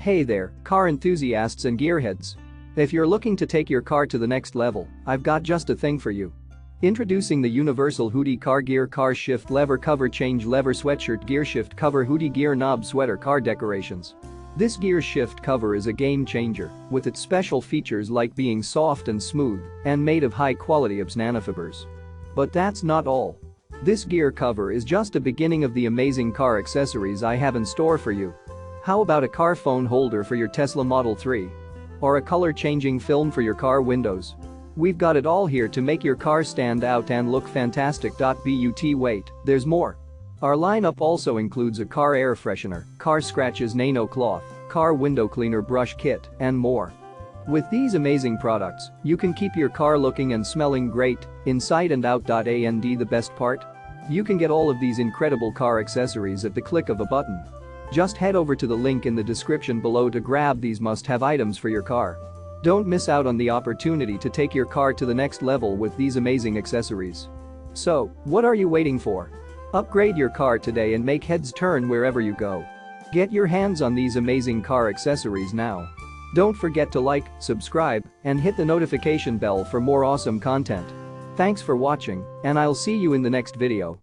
Hey there, car enthusiasts and gearheads. If you're looking to take your car to the next level, I've got just a thing for you. Introducing the universal Hoodie car gear car shift lever cover change lever sweatshirt gearshift cover Hoodie gear knob sweater car decorations. This gear shift cover is a game changer with its special features like being soft and smooth and made of high-quality nanofibers. But that's not all. This gear cover is just a beginning of the amazing car accessories I have in store for you. How about a car phone holder for your Tesla Model 3? Or a color-changing film for your car windows? We've got it all here to make your car stand out and look fantastic. But wait, there's more. Our lineup also includes a car air freshener, car scratches nano cloth, car window cleaner brush kit, and more. With these amazing products, you can keep your car looking and smelling great, inside and out. And the best part? You can get all of these incredible car accessories at the click of a button. Just head over to the link in the description below to grab these must-have items for your car. Don't miss out on the opportunity to take your car to the next level with these amazing accessories. So, what are you waiting for? Upgrade your car today and make heads turn wherever you go. Get your hands on these amazing car accessories now. Don't forget to like, subscribe, and hit the notification bell for more awesome content. Thanks for watching, and I'll see you in the next video.